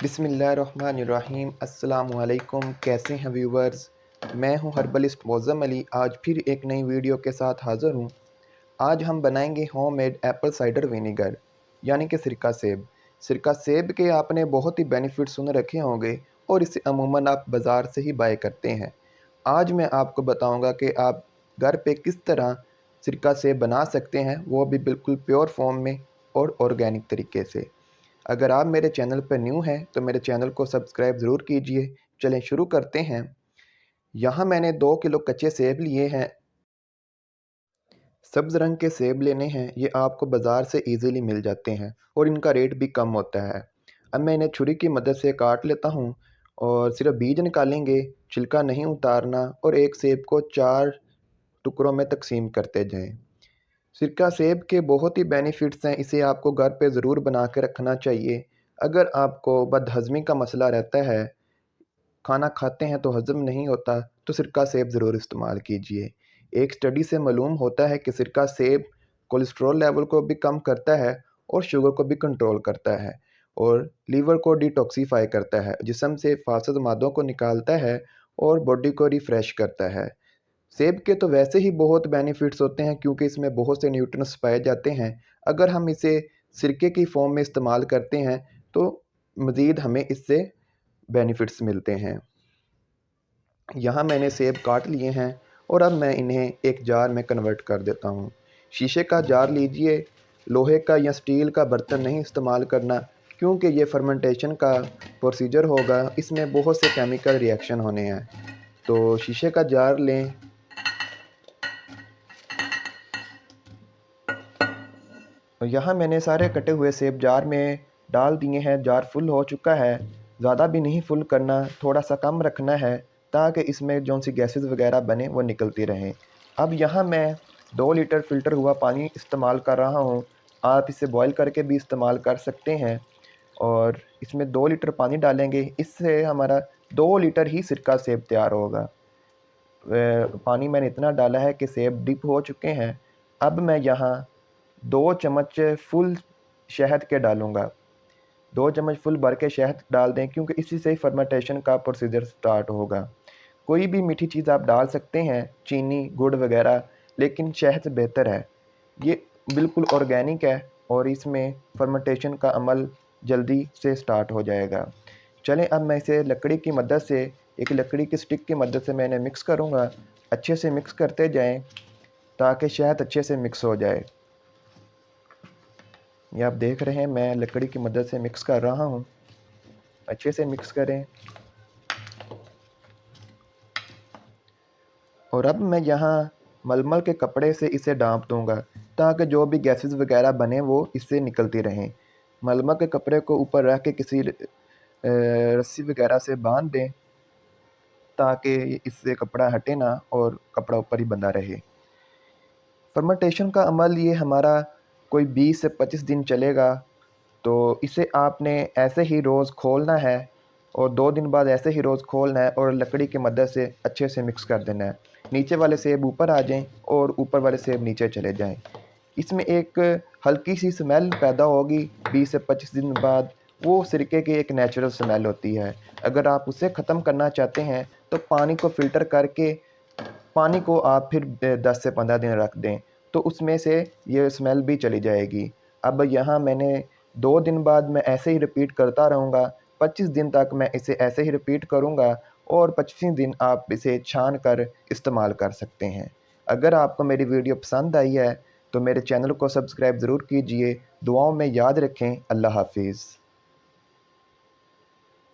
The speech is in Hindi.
बिस्मिल्लाहिर्रहमानिर्रहीम। अस्सलामुअलैकुम। कैसे हैं व्यूवर्स? मैं हूं हर्बलिस्ट मोज़म अली। आज फिर एक नई वीडियो के साथ हाज़िर हूं। आज हम बनाएंगे होममेड एप्पल साइडर विनेगर यानी कि सिरका सेब। सिरका सेब के आपने बहुत ही बेनिफिट सुन रखे होंगे और इसे अमूमन आप बाज़ार से ही बाय करते हैं। आज मैं आपको बताऊंगा कि आप घर पे किस तरह सिरका सेब बना सकते हैं, वो भी बिल्कुल प्योर फॉर्म में और ऑर्गेनिक तरीके से। अगर आप मेरे चैनल पर न्यू हैं तो मेरे चैनल को सब्सक्राइब ज़रूर कीजिए। चलें शुरू करते हैं। यहाँ मैंने 2 किलो कच्चे सेब लिए हैं। सब्ज़ रंग के सेब लेने हैं। ये आपको बाज़ार से इजीली मिल जाते हैं और इनका रेट भी कम होता है। अब मैं इन्हें छुरी की मदद से काट लेता हूँ और सिर्फ बीज निकालेंगे, छिलका नहीं उतारना, और एक सेब को 4 टुकड़ों में तकसीम करते जाएं। सिरका सेब के बहुत ही बेनिफिट्स हैं। इसे आपको घर पे ज़रूर बना के रखना चाहिए। अगर आपको बदहज़मी का मसला रहता है, खाना खाते हैं तो हज़म नहीं होता, तो सिरका सेब ज़रूर इस्तेमाल कीजिए। एक स्टडी से मालूम होता है कि सिरका सेब कोलेस्ट्रॉल लेवल को भी कम करता है और शुगर को भी कंट्रोल करता है और लीवर को डिटॉक्सिफ़ाई करता है, जिस्म से फासद मादों को निकालता है और बॉडी को रिफ़्रेश करता है। सेब के तो वैसे ही बहुत बेनिफिट्स होते हैं क्योंकि इसमें बहुत से न्यूट्रिएंट्स पाए जाते हैं। अगर हम इसे सिरके की फॉर्म में इस्तेमाल करते हैं तो मज़ीद हमें इससे बेनिफिट्स मिलते हैं। यहाँ मैंने सेब काट लिए हैं और अब मैं इन्हें एक जार में कन्वर्ट कर देता हूँ। शीशे का जार लीजिए, लोहे का या स्टील का बर्तन नहीं इस्तेमाल करना क्योंकि ये फर्मेंटेशन का प्रोसीजर होगा, इसमें बहुत से केमिकल रिएक्शन होने हैं। तो शीशे का जार लें। और यहाँ मैंने सारे कटे हुए सेब जार में डाल दिए हैं। जार फुल हो चुका है। ज़्यादा भी नहीं फुल करना, थोड़ा सा कम रखना है ताकि इसमें जो सी गैसेस वगैरह बने वो निकलती रहें। अब यहाँ मैं 2 लीटर फ़िल्टर हुआ पानी इस्तेमाल कर रहा हूँ। आप इसे बॉयल करके भी इस्तेमाल कर सकते हैं और इसमें 2 लीटर पानी डालेंगे। इससे हमारा 2 लीटर ही सिरका सेब तैयार होगा। पानी मैंने इतना डाला है कि सेब डिप हो चुके हैं। अब मैं यहाँ 2 चम्मच फुल शहद के डालूँगा। 2 चम्मच फुल भर के शहद डाल दें क्योंकि इसी से ही फर्मेंटेशन का प्रोसीजर स्टार्ट होगा। कोई भी मीठी चीज़ आप डाल सकते हैं, चीनी, गुड़ वगैरह, लेकिन शहद बेहतर है। ये बिल्कुल ऑर्गेनिक है और इसमें फर्मेंटेशन का अमल जल्दी से स्टार्ट हो जाएगा। चलें अब मैं इसे लकड़ी की मदद से, एक लकड़ी की स्टिक की मदद से मैं इन्हें मिक्स करूँगा। अच्छे से मिक्स करते जाएँ ताकि शहद अच्छे से मिक्स हो जाए। ये आप देख रहे हैं मैं लकड़ी की मदद से मिक्स कर रहा हूँ। अच्छे से मिक्स करें। और अब मैं यहाँ मलमल के कपड़े से इसे ढाँप दूँगा ताकि जो भी गैसेस वगैरह बने वो इससे निकलती रहें। मलमल के कपड़े को ऊपर रख के किसी रस्सी वगैरह से बांध दें ताकि इससे कपड़ा हटे ना और कपड़ा ऊपर ही बंधा रहे। फर्मेंटेशन का अमल ये हमारा कोई 20 से 25 दिन चलेगा। तो इसे आपने ऐसे ही रोज़ खोलना है और 2 दिन बाद ऐसे ही रोज़ खोलना है और लकड़ी की मदद से अच्छे से मिक्स कर देना है। नीचे वाले सेब ऊपर आ जाएँ और ऊपर वाले सेब नीचे चले जाएँ। इसमें एक हल्की सी स्मेल पैदा होगी 20 से 25 दिन बाद। वो सिरके की एक नेचुरल स्मेल होती है। अगर आप उसे ख़त्म करना चाहते हैं तो पानी को फ़िल्टर करके पानी को आप फिर 10 से 15 दिन रख दें, तो उसमें से ये स्मेल भी चली जाएगी। अब यहाँ मैंने 2 दिन बाद मैं ऐसे ही रिपीट करता रहूँगा। 25 दिन तक मैं इसे ऐसे ही रिपीट करूँगा और 25वें दिन आप इसे छान कर इस्तेमाल कर सकते हैं। अगर आपको मेरी वीडियो पसंद आई है तो मेरे चैनल को सब्सक्राइब ज़रूर कीजिए। दुआओं में याद रखें। अल्लाह हाफ़िज़।